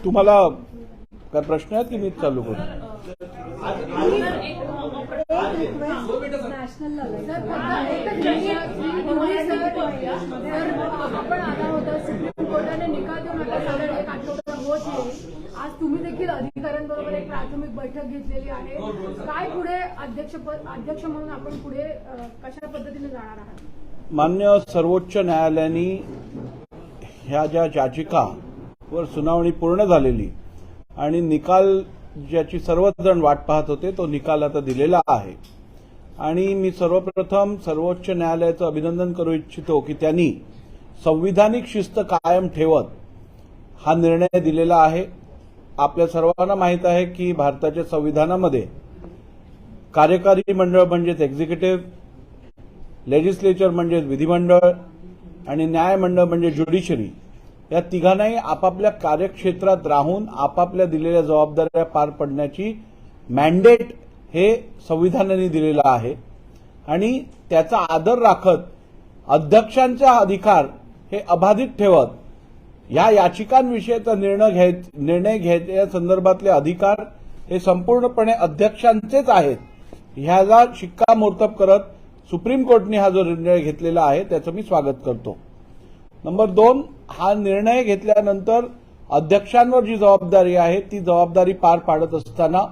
तुम्हाला काय प्रश्न आहेत की मी चालू करू? आपण आला होता सुप्रीम कोर्टाने निकाल देऊन आता साधारण 1 आठवडा होत आहे. आज तुम्ही देखील अधिकाऱ्यांबरोबर एक प्राथमिक बैठक घेतलेली आहे. काय पुढे अध्यक्ष म्हणून आपण पुढे कशा पद्धतीने जाणार आहात? मान्य सर्वोच्च न्यायालयाने ह्या ज्या याचिकावर सुनावणी पूर्ण झालेली आणि निकाल ज्याची सर्वजण वाट पाहत होते तो निकाल आता दिलेला आहे. आणि मी सर्वप्रथम सर्वोच्च न्यायालयाचं अभिनंदन करू इच्छितो की त्यांनी संविधानिक शिस्त कायम ठेवत हा निर्णय दिलेला आहे. आपल्या सर्वांना माहीत आहे की भारताच्या संविधानामध्ये कार्यकारी मंडळ म्हणजेच एक्झिक्युटिव्ह, लेजिस्लेचर म्हणजेच विधिमंडळ आणि न्यायमंडळ म्हणजे ज्युडिशरी या तिघांनाही आपापल्या कार्यक्षेत्रात राहून आपापल्या दिलेल्या जबाबदाऱ्या पार पडण्याची मॅन्डेट हे संविधानाने दिलेलं आहे. आणि त्याचा आदर राखत अध्यक्षांचा अधिकार हे अबाधित ठेवत या याचिकांविषयीचा निर्णय घ्यायच्या संदर्भातले अधिकार हे संपूर्णपणे अध्यक्षांचेच आहेत. ह्याला शिक्कामोर्तब करत सुप्रीम कोर्टने हा जो निर्णय घेतलेला आहे त्याचं मी स्वागत करतो. नंबर 2, हा निर्णय घेतल्यानंतर अध्यक्षांवर जी जबाबदारी आहे ती जबाबदारी पार पाडत असताना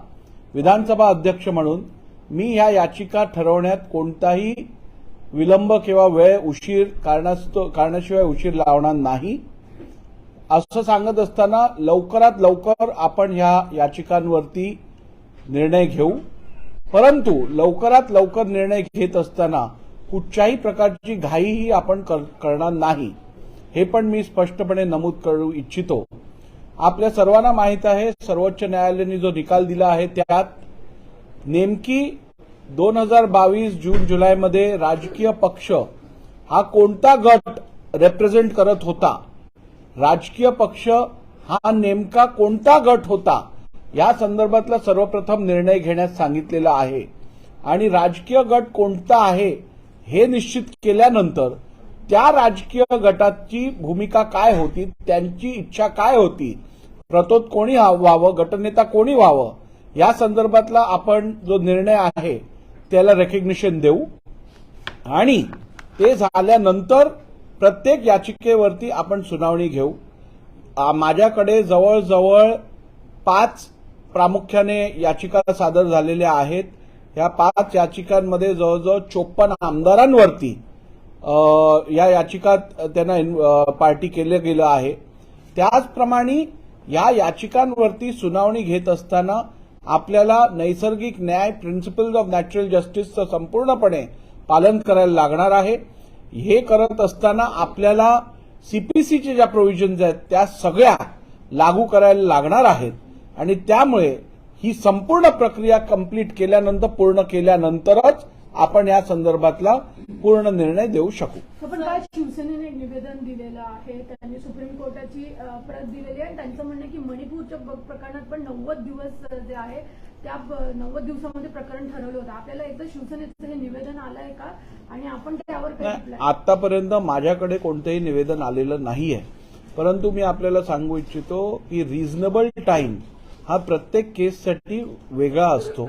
विधानसभा अध्यक्ष म्हणून मी ह्या याचिका ठरवण्यात कोणताही विलंब किंवा उशीर कारणाशिवाय उशीर लावणार नाही. असं सांगत असताना लवकरात लवकर आपण ह्या याचिकांवरती निर्णय घेऊ. परंतु लवकरात लवकर निर्णय घेत असताना कुठच्याही प्रकारची घाईही आपण करणार नाही हे पण मी स्पष्टपणे नमूद करू इच्छितो. आपल्या सर्वांना माहीत आहे सर्वोच्च न्यायालयाने जो निकाल दिला आहे त्यात नेमकी 2022 जून जुलैमध्ये राजकीय पक्ष हा कोणता गट रिप्रेझेंट करत होता, राजकीय पक्ष हा नेमका कोणता गट होता या संदर्भातला सर्वप्रथम निर्णय घेण्यास सांगितलेला आहे. आणि राजकीय गट कोणता आहे हे निश्चित केल्यानंतर त्या राजकीय गटाची भूमिका काय होती, त्यांची इच्छा काय होती, प्रतोद कोणी व्हावं, गटनेता कोणी व्हावं या संदर्भातला आपण जो निर्णय आहे त्याला रेकग्निशन देऊ. आणि ते झाल्यानंतर प्रत्येक याचिकेवरती आपण सुनावणी घेऊ. माझ्याकडे जवळजवळ 5 प्रामुख्याने याचिका सादर झालेल्या आहेत. या 5 याचिकांमध्ये जवळजवळ 54 आमदारांवरती या याचिकात त्यांना पार्टी केलं गेलं आहे. त्याचप्रमाणे या याचिकांवरती सुनावणी घेत असताना आपल्याला नैसर्गिक न्याय प्रिन्सिपल्स ऑफ नॅचरल जस्टिसचं संपूर्णपणे पालन करायला लागणार आहे. हे करत असताना आपल्याला सीपीसीच्या ज्या प्रोव्हिजन्स आहेत त्या सगळ्या लागू करायला लागणार आहेत. आणि त्यामुळे ही संपूर्ण प्रक्रिया कंप्लीट केल्यानंतर पूर्ण केल्यानंतरच आपण या संदर्भातला पूर्ण निर्णय देऊ शकू. पण काय शिवसेनेने एक निवेदन दिलेलं आहे, त्यांनी सुप्रीम कोर्टाची प्रत दिलेली आहे. त्यांचं म्हणणं की मणिपूरच्या प्रकरणात पण 90 दिवस जे आहे त्या 90 दिवसामध्ये प्रकरण ठरवलं होतं. आपल्याला एकदा शिवसेनेचं हे निवेदन आलंय का आणि आपण त्यावर काय? आतापर्यंत माझ्याकडे कोणतंही निवेदन आलेलं नाहीये. परंतु मी आपल्याला सांगू इच्छितो की रिझनेबल टाइम हा प्रत्येक केससाठी वेगळा असतो.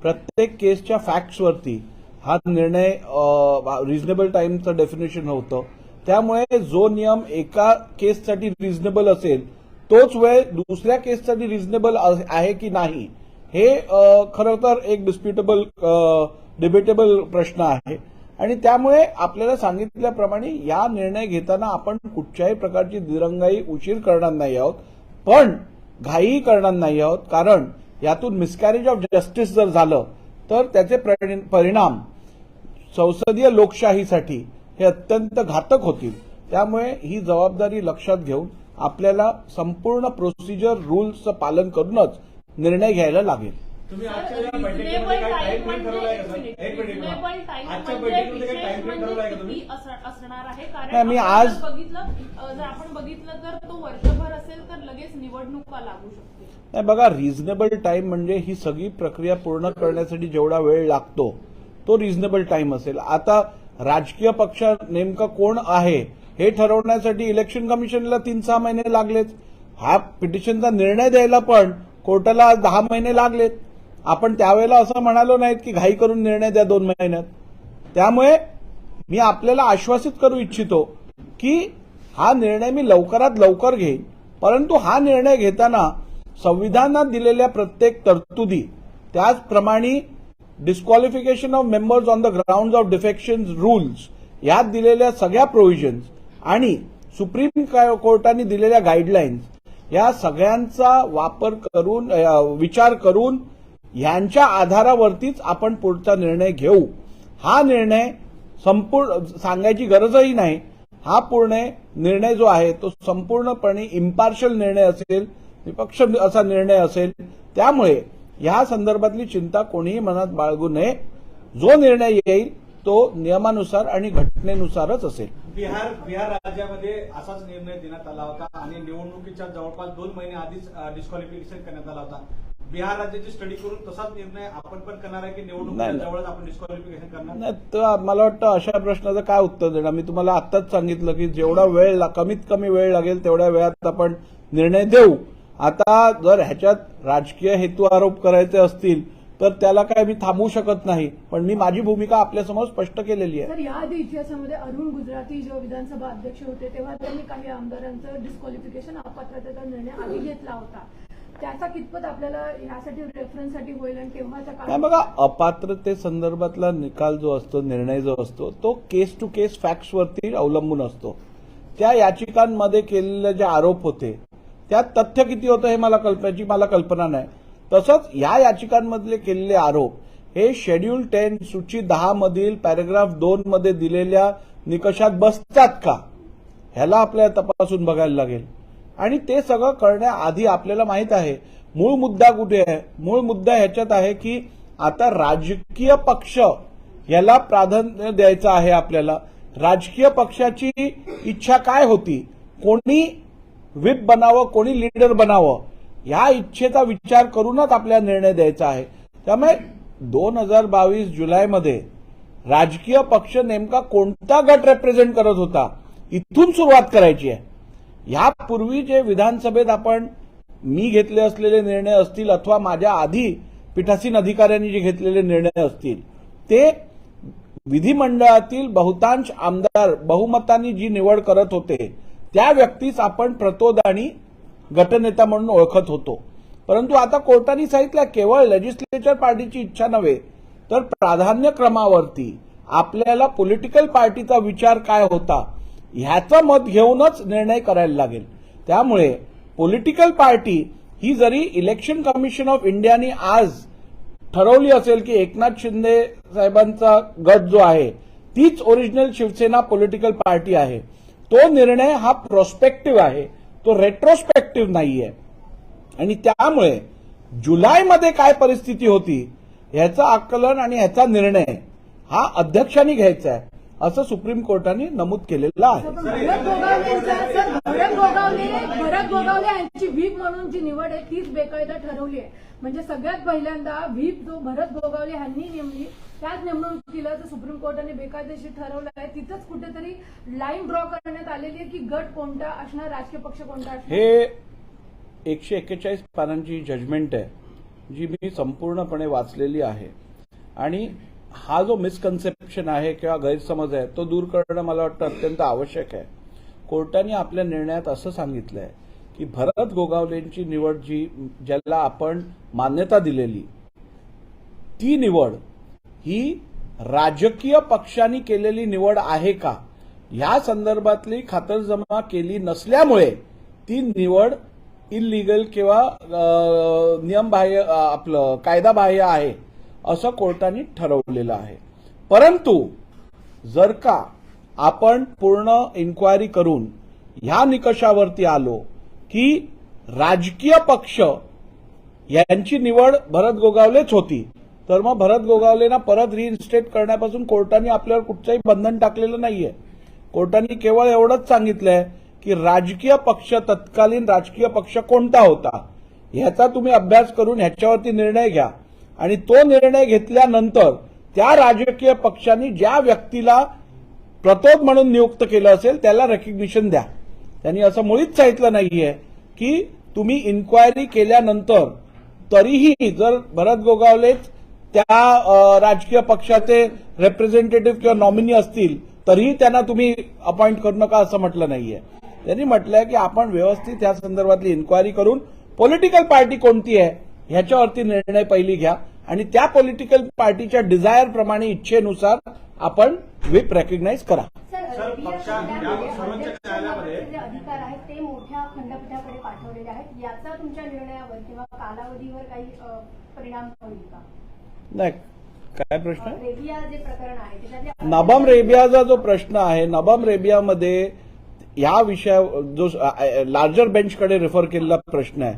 प्रत्येक केसच्या फॅक्ट्सवरती हा निर्णय रिझनेबल टाइमचं डेफिनेशन होतं. त्यामुळे जो नियम एका केससाठी रिझनेबल असेल तोच वेळ दुसऱ्या केससाठी रिझनेबल आहे की नाही हे खरं तर एक डिबेटेबल प्रश्न आहे. आणि त्यामुळे आपल्याला सांगितल्याप्रमाणे या निर्णय घेताना आपण कुठच्याही प्रकारची दिरंगाई उशीर करणार नाही आहोत, पण घाई करणार नाही आहोत. कारण यातून मिसकॅरेज ऑफ जस्टिस जर झालं तर त्याचे परिणाम संसदीय लोकशाहीसाठी हे अत्यंत घातक होतील. त्यामुळे ही जबाबदारी लक्षात घेऊन आपल्याला संपूर्ण प्रोसिजर रूल्सचं पालन करूनच निर्णय घ्यायला लागेल. तुम्ही आजच्या या बैठकीमध्ये काय टाइम फ्रेम ठरवलाय का सर? एक मिनिट आजच्या बैठकीमध्ये काय टाइम फ्रेम ठरवलाय का तुम्ही? असणार आहे नाही, कारण मी आपण आज- जर आपण बघितलं तर तो वर्षभर असेल तर लगेच निवडणुका लागू शकते. नाही बघा, रिझनेबल टाइम म्हणजे ही सगळी प्रक्रिया पूर्ण करण्यासाठी जेवढा वेळ लागतो तो रिझनेबल टाइम असेल. आता राजकीय पक्ष नेमका कोण आहे हे ठरवण्यासाठी इलेक्शन कमिशनला 3-6 महिने लागलेच. हा पिटिशनचा निर्णय द्यायला पण कोर्टाला 10 महिने लागलेत. आपण त्यावेळेला असं म्हणालो नाहीत की घाई करून निर्णय द्या 2 महिन्यात. त्यामुळे मी आपल्याला आश्वासित करू इच्छितो की हा निर्णय मी लवकरात लवकर घेईन, परंतु हा निर्णय घेताना संविधानात दिलेल्या प्रत्येक तरतुदी, त्याचप्रमाणे disqualification of members on the ground of defection rules, यात दिलेल्या सगळ्या प्रोव्हिजन्स आणि सुप्रीम कोर्टाने दिलेल्या गाईडलाईन्स, या सगळ्यांचा वापर करून विचार करून यांच्या आधारावरतीच आपण पुढचा निर्णय घेऊ. हा निर्णय संपूर्ण सांगायची गरजही नाही. हा पूर्ण निर्णय जो आहे तो संपूर्णपणे इम्पार्शियल निर्णय असेल, निपक्ष असा निर्णय असेल. त्यामुळे या संदर्भातली चिंता कोणीही मनात बाळगू नये. जो निर्णय येईल तो नियमानुसार आणि घटनेनुसारच असेल. बिहार राज्यामध्ये असाच निर्णय देण्यात आला होता आणि निवडणुकीच्या जवळपास 2 महिने आधीच डिस्क्वालिफिकेशन करण्यात आला होता. बिहार राज्याची स्टडी करून तसाच निर्णय आपण पण करणार आहे की निवडणुकीच्या जवळच आपण डिस्क्वालिफिकेशन करणार? नाही, तर मला वाटतं अशा प्रश्नाचं काय उत्तर देणार. मी तुम्हाला आत्ताच सांगितलं की जेवढा वेळ कमीत कमी वेळ लागेल तेवढ्या वेळात आपण निर्णय देऊ. आता जर ह्याच्यात राजकीय हेतू आरोप करायचे असतील तर त्याला काय मी थांबवू शकत नाही, पण मी माझी भूमिका आपल्यासमोर स्पष्ट केलेली आहे. सर, याआधी इतिहासामध्ये अरुण गुजराती जेव्हा विधानसभा अध्यक्ष होते तेव्हा त्यांनी काही आमदारांचं डिस्क्वालिफिकेशन अपात्रतेचा निर्णय आधी घेतला होता. त्याचा कितपत आपल्याला यासाठी रेफरन्ससाठी होईल आणि तेव्हाच्या नाही काळात बघा, अपात्रते संदर्भातला निकाल जो असतो, निर्णय जो असतो, तो केस टू केस फॅक्ट्सवरती अवलंबून असतो. त्या याचिकांमध्ये केलेले जे आरोप होते त्यात तथ्य किती होतं हे मला कल्पना नाही. तसंच या याचिकांमधले केलेले आरोप हे शेड्यूल 10 सूची 10 मधील पॅराग्राफ 2 मध्ये दिलेल्या निकषात बसतात का, ह्याला आपल्याला तपासून बघायला लागेल. आणि ते सगळं करण्याआधी आपल्याला माहित आहे मूळ मुद्दा कुठे आहे. मूळ मुद्दा ह्याच्यात आहे की आता राजकीय पक्ष याला प्राधान्य द्यायचं आहे. आपल्याला राजकीय पक्षाची इच्छा काय होती, कोणी व्हिप बनावं, कोणी लीडर बनावं, या इच्छेचा विचार करूनच आपल्याला निर्णय द्यायचा आहे. त्यामुळे 2022 जुलैमध्ये राजकीय पक्ष नेमका कोणता गट रिप्रेझेंट करत होता इथून सुरुवात करायची आहे. यापूर्वी जे विधानसभेत मी घेतले असलेले निर्णय असतील अथवा माझ्या आधी पीठासीन अधिकाऱ्यांनी जे घेतलेले निर्णय असतील ते विधिमंडळातील बहुतांश आमदार बहुमतांनी जी निवड करत होते त्या व्यक्तीस आपण प्रतोदानी गटनेता म्हणून ओळखत होतो. परंतु आता कोर्टाने सांगितलं केवळ लेजिस्लेचर पार्टीची इच्छा नव्हे तर प्राधान्यक्रमावरती आपल्याला पॉलिटिकल पार्टीचा विचार काय होता ह्याचं मत घेऊनच निर्णय करायला लागेल. त्यामुळे पॉलिटिकल पार्टी ही जरी इलेक्शन कमिशन ऑफ इंडियाने आज ठरवली असेल की एकनाथ शिंदे साहेबांचा गट जो आहे तीच ओरिजिनल शिवसेना पॉलिटिकल पार्टी आहे, तो निर्णय हा प्रोस्पेक्टिव्ह आहे, तो रेट्रोस्पेक्टिव्ह नाहीये. आणि त्यामुळे जुलैमध्ये काय परिस्थिती होती ह्याचं आकलन आणि ह्याचा निर्णय हा अध्यक्षांनी घ्यायचा आहे असं सुप्रीम कोर्टाने नमूद केलेलं आहे. भरत गोगावले यांची व्हीप म्हणून जी निवड आहे तीच बेकायदा ठरवली आहे. म्हणजे सगळ्यात पहिल्यांदा व्हीप जो भरत गोगावले यांनी नेमली त्याच नेमणुकीला जर सुप्रीम कोर्टाने बेकायदेशीर ठरवलं आहे तिथंच कुठेतरी लाईन ड्रॉ करण्यात आलेली आहे की गट कोणता असणार, राजकीय पक्ष कोणता असणार. हे 141 पानांची जजमेंट आहे जी मी संपूर्णपणे वाचलेली आहे. आणि हा जो मिसकन्सेप्शन आहे किंवा गैरसमज आहे तो दूर करणं मला वाटतं अत्यंत आवश्यक आहे. कोर्टाने आपल्या निर्णयात असं सांगितलंय की भरत गोगावलेंची निवड ज्याला आपण मान्यता दिलेली ती निवड ही राजकीय पक्षांनी केलेली निवड आहे का या संदर्भातली खातरजमा केली नसल्यामुळे ती निवड इलिगल किंवा नियमबाह्य आपलं कायदाबाह्य आहे असं कोर्टाने ठरवलेलं आहे. परंतु जर का आपण पूर्ण इन्क्वायरी करून ह्या निकषावरती आलो की राजकीय पक्ष यांची निवड भरत गोगावलेच होती, तर मग भरत गोगावलेना परत रिइन्स्टेट करण्यापासून कोर्टाने आपल्यावर कुठचंही बंधन टाकलेलं नाहीये. कोर्टाने केवळ एवढंच सांगितलंय की राजकीय पक्ष, तत्कालीन राजकीय पक्ष कोणता होता ह्याचा तुम्ही अभ्यास करून ह्याच्यावरती निर्णय घ्या, आणि तो निर्णय घेतल्यानंतर त्या राजकीय पक्षांनी ज्या व्यक्तीला प्रतोद म्हणून नियुक्त केलं असेल त्याला रेकग्निशन द्या. त्यांनी असं मुळीच सांगितलं नाहीये की तुम्ही इन्क्वायरी केल्यानंतर तरीही जर भरत गोगावलेच त्या राजकीय पक्षाचे रिप्रेझेंटेटिव्ह किंवा नॉमिनी असतील तरीही त्यांना तुम्ही अपॉइंट करू नका असं म्हटलं नाहीये. त्यांनी म्हटलंय की आपण व्यवस्थित या संदर्भातली इन्क्वायरी करून पॉलिटिकल पार्टी कोणती आहे ह्याच्यावरती निर्णय पहिली घ्या, आणि त्या पॉलिटिकल पार्टीच्या डिझायर प्रमाणे, इच्छेनुसार आपण व्हिप रेकग्नाइज करा. सर, सर्वोच्च न्यायालयामध्ये जे अधिकार आहेत ते मोठ्या खंडपीठाकडे पाठवलेले आहेत, याचा तुमच्या निर्णयावर किंवा कालावधीवर काही परिणाम होईल का? नाही, काय प्रश्न आहे? रेबिया जे प्रकरण आहे त्याच्यातले नबम रेबियाचा जो प्रश्न आहे, नबम रेबियामध्ये या विषया जो लार्जर बेंचकडे रेफर केलेला प्रश्न आहे.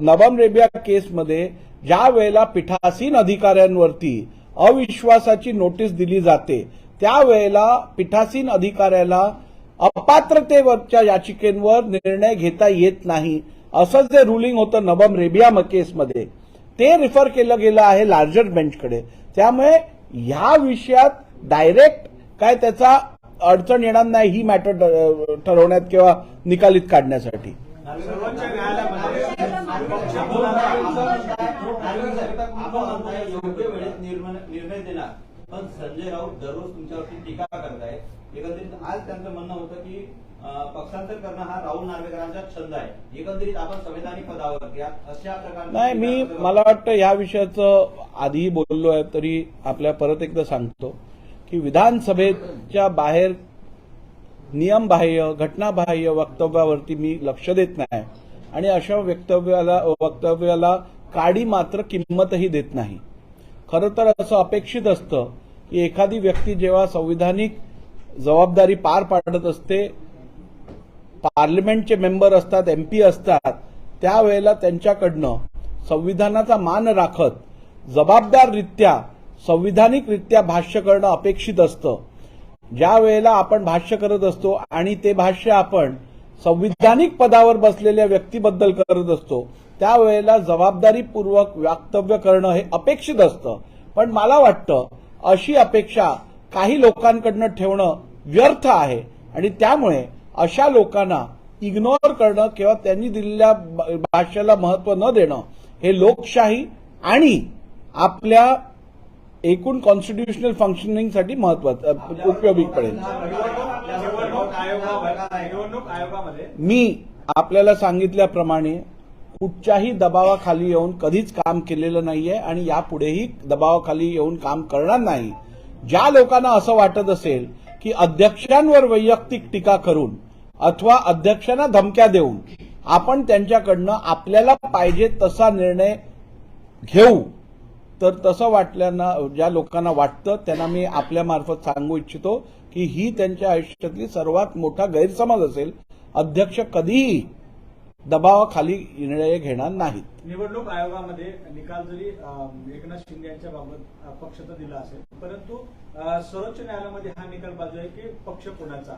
नबम रेबिया केसमध्ये ज्या वेळेला पीठासीन अधिकाऱ्यांवरती अविश्वासाची नोटीस दिली जाते त्यावेळेला पीठासीन अधिकाऱ्याला अपात्रतेवरच्या याचिकेंवर निर्णय घेता येत नाही, असं जे रुलिंग होतं नबम रेबिया केसमध्ये ते रिफर केलं गेलं आहे लार्जर बेंचकडे. त्यामुळे ह्या विषयात डायरेक्ट काय त्याचा अडचण येणार नाही ही मॅटर ठरवण्यात किंवा निकालित काढण्यासाठी. सर्वोच्च न्यायालयामध्ये योग्य वेळेत निर्णय देणार, पण संजय राऊत दररोज तुमच्यावरती टीका करतायत. एकंदरीत आज त्यांचं म्हणणं होतं की पक्षांतर करणं हा राहुल नार्वेकरांचा छंद आहे. एकंदरीत आपण संवैधानिक पदावरती अशा प्रकारे नाही, मला वाटतं या विषयाचं आधीही बोललो आहे, तरी आपल्या परत एकदा सांगतो की विधानसभेच्या बाहेर नियमबाह्य, घटनाबाह्य वक्तव्यावरती मी लक्ष देत नाही, आणि अशा वक्तव्याला काडी मात्र किंमतही देत नाही. खरं तर असं अपेक्षित असतं की एखादी व्यक्ती जेव्हा संविधानिक जबाबदारी पार पाडत असते, पार्लमेंटचे मेंबर असतात, MP असतात, त्यावेळेला त्यांच्याकडनं संविधानाचा मान राखत जबाबदाररित्या, संविधानिकरित्या भाष्य करणं अपेक्षित असतं. ज्या वेळेला आपण भाष्य करत असतो आणि ते भाष्य आपण संविधानिक पदावर बसलेल्या व्यक्तीबद्दल करत असतो त्यावेळेला जबाबदारीपूर्वक वक्तव्य करणं हे अपेक्षित असतं. पण मला वाटतं अशी अपेक्षा काही लोकांकडनं ठेवणं व्यर्थ आहे, आणि त्यामुळे अशा लोकांना इग्नोर करणं किंवा त्यांनी दिलेल्या भाष्याला महत्व न देणं हे लोकशाही आणि आपल्या एकूण कॉन्स्टिट्युशनल फंक्शनिंगसाठी महत्वाचं उपयोगी पडेल. निवडणूक आयोगामध्ये मी आपल्याला सांगितल्याप्रमाणे कुठच्याही दबावाखाली येऊन कधीच काम केलेलं नाहीये आणि यापुढेही दबावाखाली येऊन काम करणार नाही. ज्या लोकांना असं वाटत असेल की अध्यक्षांवर वैयक्तिक टीका करून अथवा अध्यक्षांना धमक्या देऊन आपण त्यांच्याकडनं आपल्याला पाहिजे तसा निर्णय घेऊ, तर तसं वाटल्यानं ज्या लोकांना वाटतं त्यांना मी आपल्या मार्फत सांगू इच्छितो की ही त्यांच्या आयुष्यातली सर्वात मोठा गैरसमज असेल. अध्यक्ष कधीही दबावाखाली निर्णय घेणार नाहीत. निवडणूक आयोगामध्ये निकाल जरी एकनाथ शिंदे यांच्या बाबत पक्षाचा दिला असेल, परंतु सर्वोच्च न्यायालयामध्ये हा निकाल बाजू आहे की पक्ष कोणाचा.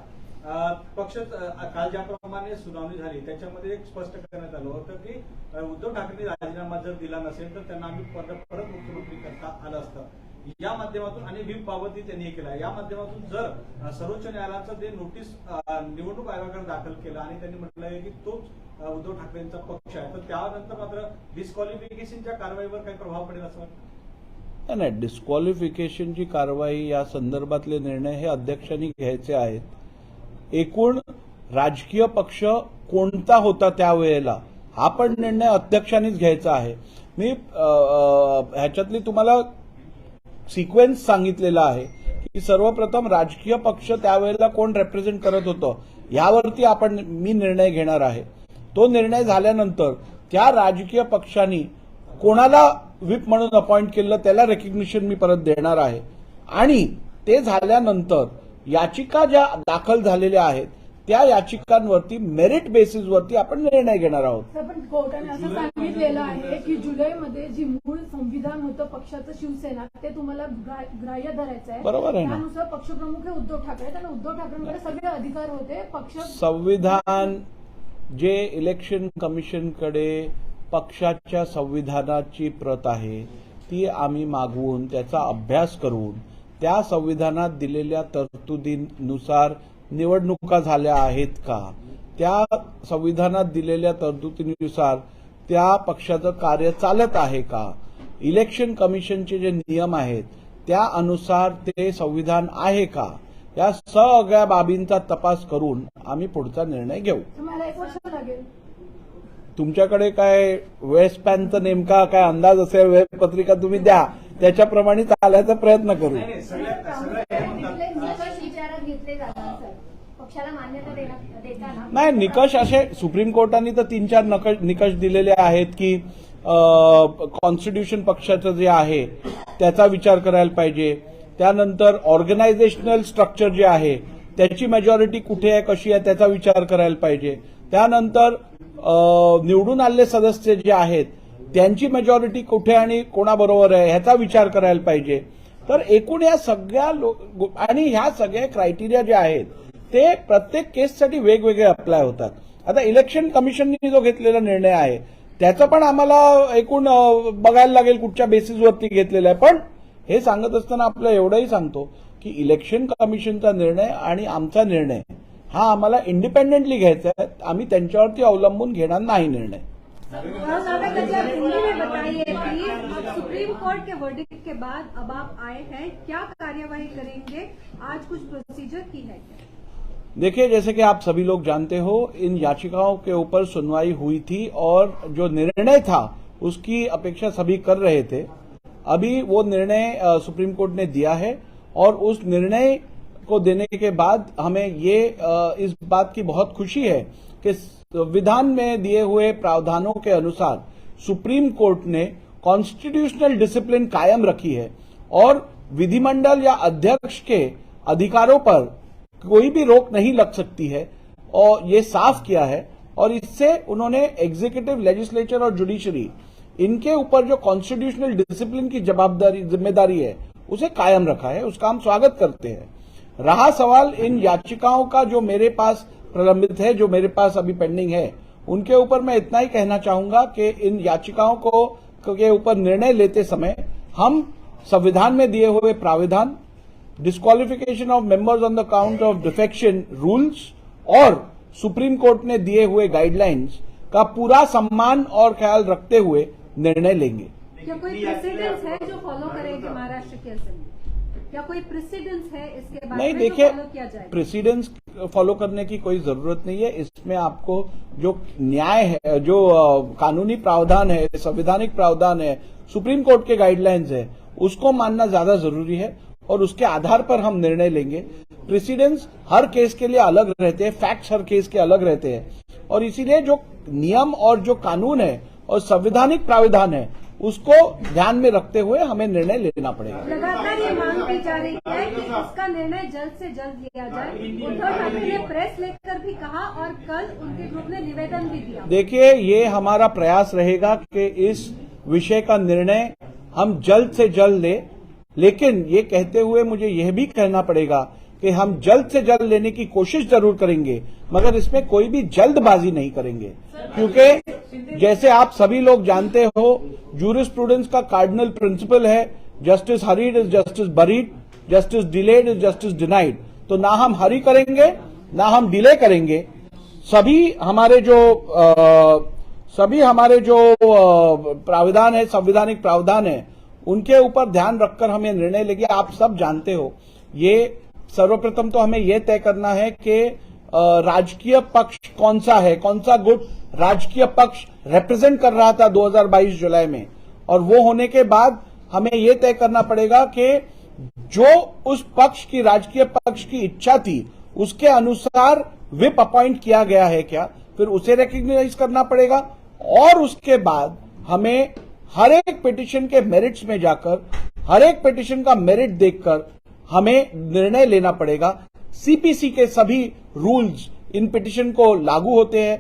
पक्ष काल ज्याप्रमाणे सुनावणी झाली त्याच्यामध्ये एक स्पष्ट करण्यात आलं होतं की उद्धव ठाकरे राजीनामा जर दिला नसेल तर त्यांना आम्ही परत मुख्यमंत्री करता आलं असतं. या माध्यमातून आणि व्हीप बाबतही त्यांनी हे केलं. या माध्यमातून जर सर्वोच्च न्यायालयाचं ते नोटीस निवडणूक आयोगाकडे दाखल केलं आणि त्यांनी म्हटलं आहे की तोच उद्धव ठाकरेंचा पक्ष आहे, तर त्यानंतर मात्र डिस्क्वालिफिकेशनच्या कारवाईवर काही प्रभाव पडेल असं वाटतं? नाही, डिस्क्वालिफिकेशनची कारवाई या संदर्भातले निर्णय हे अध्यक्षांनी घ्यायचे आहेत. एकूण राजकीय पक्ष कोणता होता त्यावेळेला हा पण निर्णय अध्यक्षांनीच घ्यायचा आहे. मी ह्याच्यातली तुम्हाला सिक्वेन्स सांगितलेला आहे की सर्वप्रथम राजकीय पक्ष त्यावेळेला कोण रिप्रेझेंट करत होतं यावरती मी निर्णय घेणार आहे. तो निर्णय झाल्यानंतर त्या राजकीय पक्षांनी कोणाला व्हिप म्हणून अपॉइंट केलं त्याला रेकग्निशन मी परत देणार आहे, आणि ते झाल्यानंतर याचिका ज्या दाखल झालेल्या आहेत त्या याचिकांवरती मेरिट बेसिसवरती आपण निर्णय घेणार आहोत. सर, पण कोर्टाने असं सांगितलेलं आहे की जुलैमध्ये जी मूळ संविधान होतं पक्षाचं शिवसेना ते तुम्हाला ग्राह्य धरायचं आहे. बरोबर आहे ना. त्यानुसार पक्षप्रमुख हे उद्धव ठाकरे आहेत आणि उद्धव ठाकरेंकडे सगळे अधिकार होते. पक्ष संविधान जे इलेक्शन कमिशनकडे पक्षाच्या संविधानाची प्रत आहे ती आम्ही मागवून त्याचा अभ्यास करून त्या संविधानात दिलेल्या तरतुदीनुसार निवडणुका झाल्या आहेत का, त्या संविधानात दिलेल्या तरतुदीनुसार त्या पक्षाचं कार्य चालत आहे का, इलेक्शन कमिशनचे जे नियम आहेत त्या अनुसार ते संविधान आहे का, या सगळ्या बाबींचा तपास करून आम्ही पुढचा निर्णय घेऊ. तुम्हाला 1 वर्ष लागेल. तुमच्याकडे काय वेळ स्पॅनचा नेमका काय अंदाज असेल, वेळपत्रिका तुम्ही द्या, त्याच्याप्रमाणे चालायचा प्रयत्न करू. नाही, नाही, प्रामुख्याने निकष विचारात घेतले जातात सर. पक्षाला मान्यता देताना नाही, निकष असे सुप्रीम कोर्टाने तर 3-4 निकष दिलेले आहेत की कॉन्स्टिट्यूशन पक्षाचं जे आहे त्याचा विचार करायला पाहिजे. त्यानंतर ऑर्गनायझेशनल स्ट्रक्चर जे आहे त्याची मेजॉरिटी कुठे आहे, कशी आहे, त्याचा विचार करायला पाहिजे. त्यानंतर निवडून आलेले सदस्य जे आहेत त्यांची मेजॉरिटी कुठे आणि कोणाबरोबर आहे ह्याचा विचार करायला पाहिजे. तर एकूण या सगळ्या आणि ह्या सगळ्या क्रायटेरिया जे आहेत ते प्रत्येक केससाठी वेगवेगळे अप्लाय होतात. आता इलेक्शन कमिशनने जो घेतलेला निर्णय आहे त्याचं पण आम्हाला एकूण बघायला लागेल कुठच्या बेसिसवरती घेतलेला आहे. पण हे सांगत असताना आपल्याला एवढंही सांगतो की इलेक्शन कमिशनचा निर्णय आणि आमचा निर्णय हा आम्हाला इंडिपेंडेंटली घ्यायचा आहे. आम्ही त्यांच्यावरती अवलंबून घेणार नाही निर्णय. सुप्रीम कोर्ट के वर्डिक्ट के बाद अब आप आए हैं, क्या कार्यवाही करेंगे? आज कुछ प्रोसीजर की है? देखिए, जैसे कि आप सभी लोग जानते हो, इन याचिकाओं के ऊपर सुनवाई हुई थी और जो निर्णय था उसकी अपेक्षा सभी कर रहे थे. अभी वो निर्णय सुप्रीम कोर्ट ने दिया है और उस निर्णय को देने के बाद हमें ये इस बात की बहुत खुशी है कि संविधान में दिए हुए प्रावधानों के अनुसार सुप्रीम कोर्ट ने कॉन्स्टिट्यूशनल डिसिप्लिन कायम रखी है और विधिमंडल या अध्यक्ष के अधिकारों पर कोई भी रोक नहीं लग सकती है और ये साफ किया है. और इससे उन्होंने एग्जीक्यूटिव, लेजिस्लेचर और जुडिशरी इनके ऊपर जो कॉन्स्टिट्यूशनल डिसिप्लिन की जिम्मेदारी है उसे कायम रखा है. उसका हम स्वागत करते हैं. रहा सवाल इन याचिकाओं का जो मेरे पास प्रलंबित है, जो मेरे पास अभी पेंडिंग है, उनके ऊपर मैं इतना ही कहना चाहूंगा कि इन याचिकाओं के ऊपर निर्णय लेते समय हम संविधान में दिए हुए प्राविधान, disqualification of members on the count of defection rules और सुप्रीम कोर्ट ने दिए हुए गाइडलाइंस का पूरा सम्मान और ख्याल रखते हुए निर्णय लेंगे. क्या कोई प्रेसिडेंस है जो फॉलो करेगी महाराष्ट्र के असेंबली? क्या कोई प्रेसिडेंस है इसके बारे नहीं, में देखिए, जो फॉलो किया जाएगा? प्रेसिडेंस फॉलो करने की कोई जरूरत नहीं है. इसमें आपको जो न्याय है, जो कानूनी प्रावधान है, संवैधानिक प्रावधान है, सुप्रीम कोर्ट के गाइडलाइंस है, उसको मानना ज्यादा जरूरी है और उसके आधार पर हम निर्णय लेंगे. प्रेसिडेंस हर केस के लिए अलग रहते हैं, फैक्ट्स हर केस के अलग रहते हैं और इसीलिए जो नियम और जो कानून है और संवैधानिक प्राविधान है उसको ध्यान में रखते हुए हमें निर्णय लेना पड़ेगा. लगातार ये मांग की जा रही है कि इसका निर्णय जल्द से जल्द लिया जाए. उद्धव ठाकरे ने प्रेस लेकर भी कहा और कल उनके ग्रुप ने निवेदन भी दिया. देखिए, ये हमारा प्रयास रहेगा कि इस विषय का निर्णय हम जल्द से जल्द लें, लेकिन ये कहते हुए मुझे यह भी कहना पड़ेगा कि हम जल्द से जल्द लेने की कोशिश जरूर करेंगे, मगर इसमें कोई भी जल्दबाजी नहीं करेंगे. क्योंकि जैसे आप सभी लोग जानते हो, जूरिस्प्रूडेंस का कार्डिनल प्रिंसिपल है justice hurried is justice buried, justice delayed is justice denied. तो ना हम हरी करेंगे ना हम डिले करेंगे. सभी हमारे जो प्राविधान है, संवैधानिक प्रावधान है, उनके ऊपर ध्यान रखकर हमें निर्णय लेंगे. आप सब जानते हो, ये सर्वप्रथम तो हमें यह तय करना है कि राजकीय पक्ष कौन सा है, कौन सा गुट राजकीय पक्ष रिप्रेजेंट कर रहा था 2022 जुलाई में, और वो होने के बाद हमें यह तय करना पड़ेगा कि जो उस पक्ष की, राजकीय पक्ष की इच्छा थी उसके अनुसार व्हिप अपॉइंट किया गया है क्या, फिर उसे रिकॉग्नाइज करना पड़ेगा. और उसके बाद हमें हर एक पिटीशन के मेरिट्स में जाकर, हर एक पिटीशन का मेरिट देखकर हमें निर्णय लेना पड़ेगा. सीपीसी के सभी रूल्स इन पिटिशन को लागू होते हैं,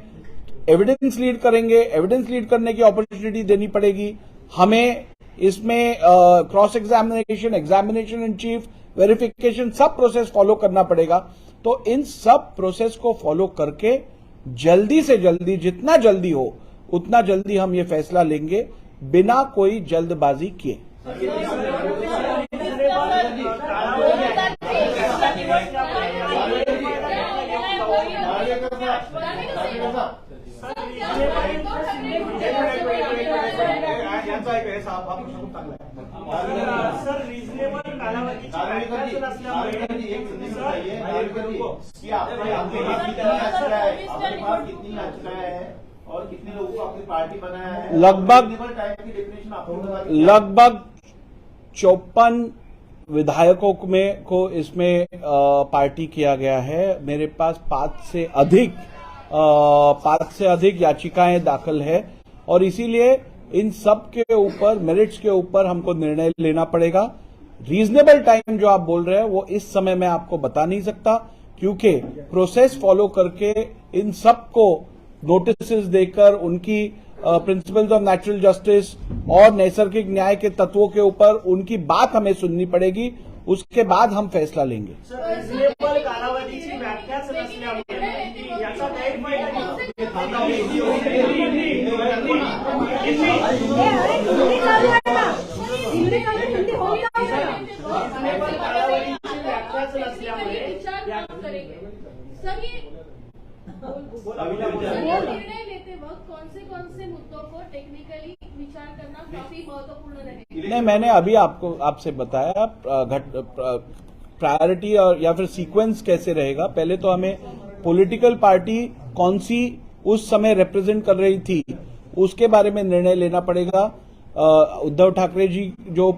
एविडेंस लीड करेंगे, एविडेंस लीड करने की अपॉर्चुनिटी देनी पड़ेगी हमें। इसमें cross examination, examination in chief, verification, sub process follow करना पड़ेगा। तो इन सब प्रोसेस को फॉलो करके जल्दी से जल्दी, जितना जल्दी हो उतना जल्दी हम ये फैसला लेंगे, बिना कोई जल्दबाजी किए। सर रिजनेबल कालावधीची व्याख्या जर असल्यामुळे एक संदेश बताइए कि आपने कितनी याचिकाएं हैं और कितने लोगों को अपनी पार्टी बनाया है? लगभग टाइप की डेफिनेशन आपको लगभग 54 विधायकों को इसमें पार्टी किया गया है। मेरे पास 5 से अधिक याचिकाएं दाखिल है और इसीलिए इन सब के ऊपर, मेरिट्स के ऊपर हमको निर्णय लेना पड़ेगा। रीजनेबल टाइम जो आप बोल रहे हैं वो इस समय मैं आपको बता नहीं सकता, क्योंकि प्रोसेस फॉलो करके इन सब को नोटिस देकर उनकी प्रिंसिपल्स ऑफ नेचुरल जस्टिस और नैसर्गिक न्याय के तत्वों के ऊपर उनकी बात हमें सुननी पड़ेगी, उसके बाद हम फैसला लेंगे। सर रिजनेबल कालावधीची व्याख्याच नसल्यामुळे याचा गैरफायदा निर्णय लेते वक्त कौन से मुद्दों को टेक्निकली विचार करना काफी महत्वपूर्ण रहेगा? नहीं, मैंने अभी आपसे बताया प्रायोरिटी और या फिर सीक्वेंस कैसे रहेगा। पहले तो हमें पॉलिटिकल पार्टी कौन सी उस समय रिप्रेजेंट कर रही थी उसके बारे में निर्णय लेना पड़ेगा। उद्धव ठाकरे जी जो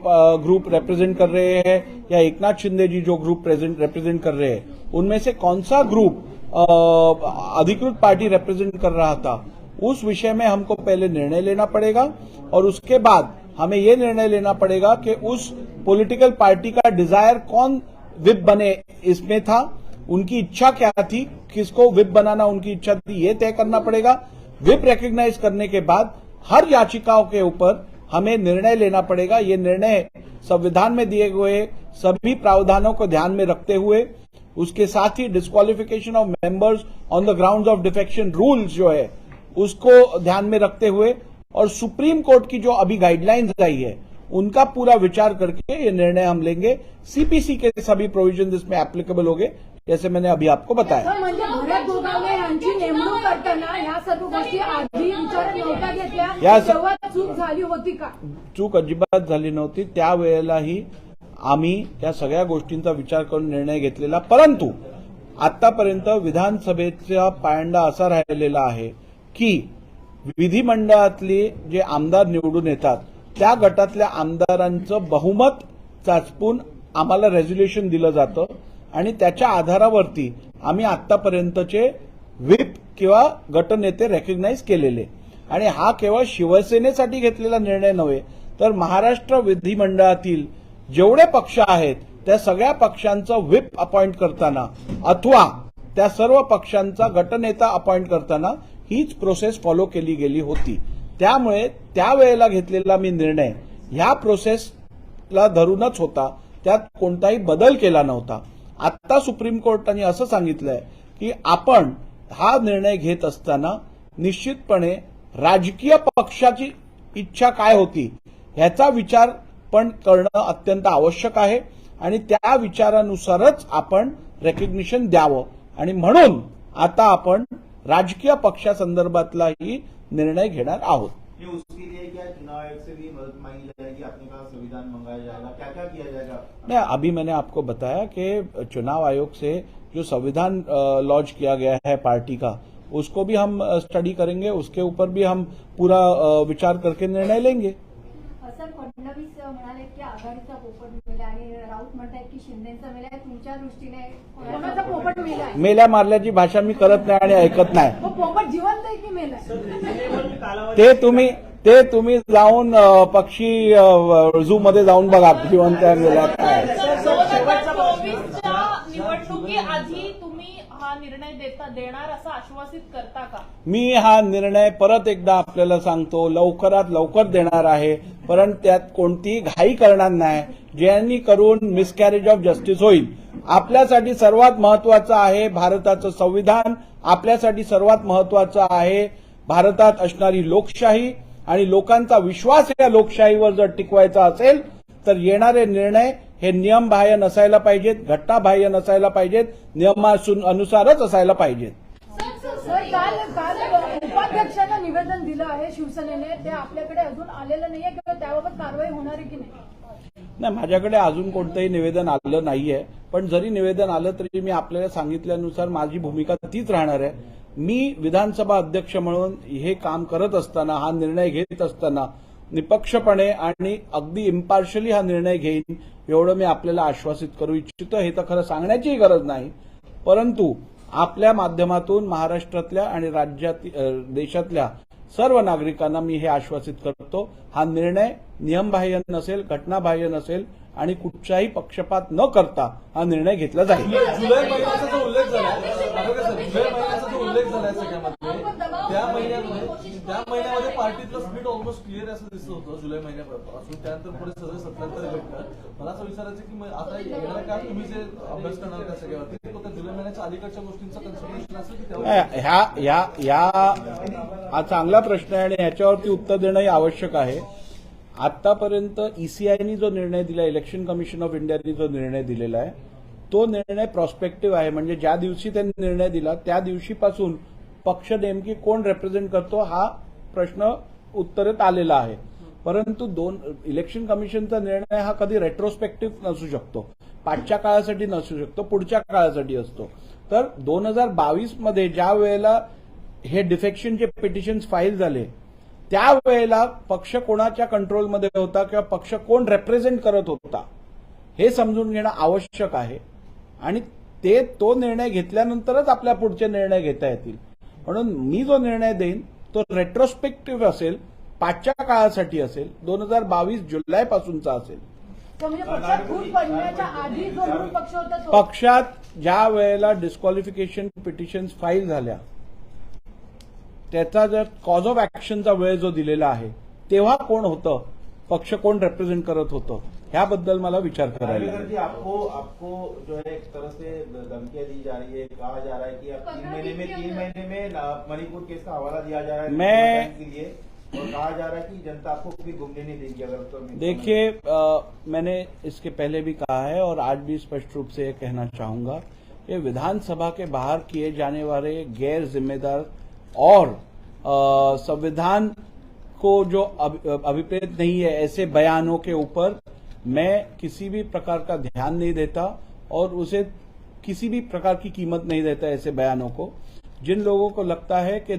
ग्रुप रिप्रेजेंट कर रहे हैं या एकनाथ शिंदे जी जो ग्रुप रिप्रेजेंट कर रहे हैं, उनमें से कौन सा ग्रुप अधिकृत पार्टी रिप्रेजेंट कर रहा था, उस विषय में हमको पहले निर्णय लेना पड़ेगा और उसके बाद हमें यह निर्णय लेना पड़ेगा कि उस पॉलिटिकल पार्टी का डिजायर कौन विप बने इसमें था, उनकी इच्छा क्या थी, किसको विप बनाना उनकी इच्छा थी, ये तय करना पड़ेगा। विप रिकॉग्नाइज करने के बाद हर याचिकाओं के ऊपर हमें निर्णय लेना पड़ेगा। ये निर्णय संविधान में दिए हुए सभी प्रावधानों को ध्यान में रखते हुए, उसके साथ ही disqualification of members on the grounds of defection rules जो है उसको ध्यान में रखते हुए और सुप्रीम कोर्ट की जो अभी गाइडलाइंस आई है उनका पूरा विचार करके ये निर्णय हम लेंगे। सीपीसी के सभी प्रोविजन इसमें एप्लीकेबल होंगे, जैसे मैंने अभी आपको बताया। सर, म्हणजे भरत गोगावले यांची नेमणूक करताना या सर्व गोष्टी आधी विचारात नव्हत्या घेतल्या, तेव्हा चूक झाली होती का? चूक अजिबात झाली नव्हती, त्यावेळेलाही आम्ही त्या सगळ्या गोष्टींचा विचार करून निर्णय घेतलेला। परंतु आतापर्यंत विधानसभेचा पायंडा असा राहिलेला आहे की विधिमंडळातले जे आमदार निवडून येतात त्या गटातल्या आमदारांचं बहुमत चाचपून आम्हाला रेझोल्युशन दिलं जातं आणि त्याच्या आधारावरती आम्ही आतापर्यंतचे व्हिप किंवा गटनेते रेकग्नाइज केलेले। आणि हा केवळ शिवसेनेसाठी घेतलेला निर्णय नव्हे, तर महाराष्ट्र विधिमंडळातील जेवढे पक्ष आहेत त्या सगळ्या पक्षांचा व्हिप अपॉइंट करताना अथवा त्या सर्व पक्षांचा गटनेता अपॉइंट करताना हीच प्रोसेस फॉलो केली गेली होती। त्यामुळे त्यावेळेला घेतलेला मी निर्णय ह्या प्रोसेसला धरूनच होता, त्यात कोणताही बदल केला नव्हता। आता सुप्रीम कोर्टाने असं सांगितलंय की आपण हा निर्णय घेत असताना निश्चितपणे राजकीय पक्षाची इच्छा काय होती ह्याचा विचार पण करणं अत्यंत आवश्यक आहे आणि त्या विचारानुसारच आपण रेकग्निशन द्यावं आणि म्हणून आता आपण राजकीय पक्षासंदर्भातलाही निर्णय घेणार आहोत। उसके लिए क्या चुनाव आयोग से भी मदद मांगी जाएगी, आपने कहा संविधान मंगाया जाएगा, क्या क्या किया जाएगा? नहीं, अभी मैंने आपको बताया कि चुनाव आयोग से जो संविधान लॉन्च किया गया है पार्टी का, उसको भी हम स्टडी करेंगे, उसके ऊपर भी हम पूरा विचार करके निर्णय लेंगे। सर, फडणवीस म्हणाले की आघाडीचा पोपट मेला आणि राऊत म्हणतात की शिंदेचा मेला, तुमच्या दृष्टीने कोणाचा पोपट मेलाय? मेल्या मारल्याची भाषा मी करत नाही आणि ऐकत नाही। मग पोपट जिवंत आहे की मेलाय? रिजनेबल कालावधी ते तुम्ही जाऊन पक्षी झू मध्ये जाऊन बघा जिवंत मेल्या काय। 2024च्या निवडणुकीआधी तुम्ही हा निर्णय देणार आश्वासित करता का? मी हा निर्णय परत एकदा आपल्याला सांगतो, लवकरात लवकर देणार आहे, परंतु त्यात कोणतीही घाई करणार नाही, ज्यांनी करून मिसकॅरेज ऑफ जस्टिस होईल. आपल्यासाठी सर्वात महत्वाचं आहे भारताचं संविधान, आपल्यासाठी सर्वात महत्वाचं आहे भारतात असणारी लोकशाही, आणि लोकांचा विश्वास या लोकशाहीवर जर टिकवायचा असेल तर येणारे निर्णय हे नियमबाह्य नसायला पाहिजेत, घटनाबाह्य नसायला पाहिजेत, नियमानुसारच असायला पाहिजेत. सर, काल उपाध्यक्षांना निवेदन दिलं आहे शिवसेनेने, ते आपल्याकडे अजून आलेलं नाहीये किंवा त्याबाबत कारवाई होणार आहे की नाही? माझ्याकडे अजून कोणतंही निवेदन आलं नाहीये, पण जरी निवेदन आलं तरी मी आपल्याला सांगितल्यानुसार माझी भूमिका तीच राहणार आहे. मी विधानसभा अध्यक्ष म्हणून हे काम करत असताना, हा निर्णय घेत असताना निपक्षपणे आणि अगदी इम्पार्शली हा निर्णय घेईन एवढं मी आपल्याला आश्वासित करू इच्छितो. हे तर खरं सांगण्याचीही गरज नाही, परंतु आपल्या माध्यमातून महाराष्ट्रातल्या आणि देशातल्या सर्व नागरिकांना मी हे आश्वासित करतो, हा निर्णय नियमबाह्य नसेल, घटनाबाह्य नसेल आणि कुठचाही पक्षपात न करता हा निर्णय घेतला जाईल. जुलै महिन्याचा जो उल्लेख झाला सगळ्यामध्ये, त्या महिन्यामध्ये पार्टीतलं स्प्लिट ऑलमोस्ट क्लिअर असं दिसत होतं जुलै महिन्यापासून. त्यानंतर पुढे सगळे 77 घटक. मला असं विचारायचं की आता येणाऱ्या काळ तुम्ही जे अभ्यास करणार त्या सगळ्यावरती, तो त्या जुलै महिन्याच्या अलीकडच्या गोष्टींचं कन्सिडरेशन असेल की हा चांगला प्रश्न आहे आणि ह्याच्यावरती उत्तर देणंही आवश्यक आहे. आतापर्यंत ईसीआयनी जो निर्णय दिला, इलेक्शन कमिशन ऑफ इंडियानी जो निर्णय दिलेला आहे, तो निर्णय प्रॉस्पेक्टिव्ह आहे. म्हणजे ज्या दिवशी त्यांनी निर्णय दिला त्या दिवशीपासून पक्ष नेमकी कोण रिप्रेझेंट करतो हा प्रश्न उत्तरेत आलेला आहे. परंतु इलेक्शन कमिशनचा निर्णय हा कधी रेट्रोस्पेक्टिव्ह नसू शकतो, पाठच्या काळासाठी नसू शकतो, पुढच्या काळासाठी असतो. तर 2022 मध्ये ज्या वेळेला हे डिफेक्शनचे पिटिशन्स फाईल झाले त्यावेळेला पक्ष कोणाच्या कंट्रोलमध्ये होता किंवा पक्ष कोण रिप्रेझेंट करत होता हे समजून घेणं आवश्यक आहे, आणि तो निर्णय घेतल्यानंतरच आपल्या पुढचे निर्णय घेता येतील. म्हणून मी जो निर्णय देईन तो रेट्रोस्पेक्टिव्ह असेल, पाठच्या काळासाठी असेल, 2022 जुलैपासूनचा असेल. म्हणजे पक्षात फूट पडण्याच्या आधी जो मूळ पक्ष होता तो पक्षात ज्या वेळेला डिस्क्वालिफिकेशन पिटिशन्स फाईल झाल्या त्याचा जर कॉज ऑफ ऍक्शनचा वेळ जो दिलेला आहे तेव्हा कोण होतं, पक्ष कोण रिप्रेझेंट करत होतं, ह्याबद्दल मला विचार करायला जी आपको जो है एक तरह से धमकियां दी जा रही है, कहा जा रहा है कि आप 3 महीने में मणिपुर केस का हवाला दिया जा रहा है के लिए, और कहा जा रहा है कि जनता आपको फिर घूमने नहीं देगी अगर तो। देखिए, मैंने इसके पहले भी कहा है और आज भी स्पष्ट रूप से ये कहना चाहूंगा, ये विधानसभा के बाहर किए जाने वाले गैर जिम्मेदार और संविधान को जो अभिप्रेत नहीं है ऐसे बयानों के ऊपर मैं किसी भी प्रकार का ध्यान नहीं देता और उसे किसी भी प्रकार की कीमत नहीं देता ऐसे बयानों को। जिन लोगों को लगता है कि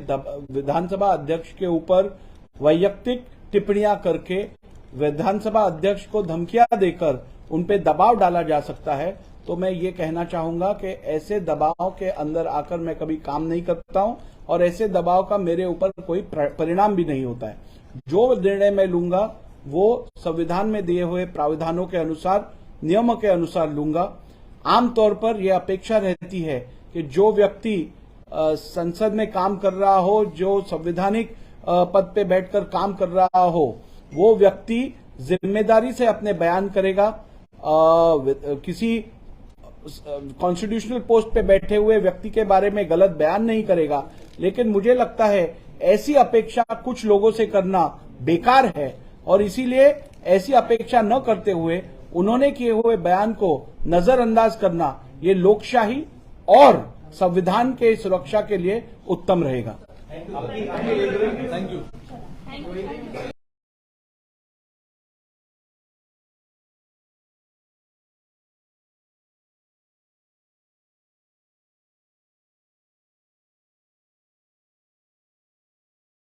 विधानसभा अध्यक्ष के ऊपर वैयक्तिक टिप्पणियां करके विधानसभा अध्यक्ष को धमकियां देकर उन पे दबाव डाला जा सकता है, तो मैं ये कहना चाहूंगा कि ऐसे दबाव के अंदर आकर मैं कभी काम नहीं करता हूं और ऐसे दबाव का मेरे ऊपर कोई परिणाम भी नहीं होता है। जो निर्णय मैं लूंगा वो संविधान में दिए हुए प्रावधानों के अनुसार, नियमों के अनुसार लूंगा। आमतौर पर यह अपेक्षा रहती है कि जो व्यक्ति संसद में काम कर रहा हो, जो संवैधानिक पद पे बैठकर काम कर रहा हो, वो व्यक्ति जिम्मेदारी से अपने बयान करेगा। किसी कॉन्स्टिट्यूशनल पोस्ट पे बैठे हुए व्यक्ति के बारे में गलत बयान नहीं करेगा। लेकिन मुझे लगता है ऐसी अपेक्षा कुछ लोगों से करना बेकार है और इसीलिए ऐसी अपेक्षा न करते हुए उन्होंने किए हुए बयान को नजरअंदाज करना ये लोकशाही और संविधान के सुरक्षा के लिए उत्तम रहेगा। Thank you.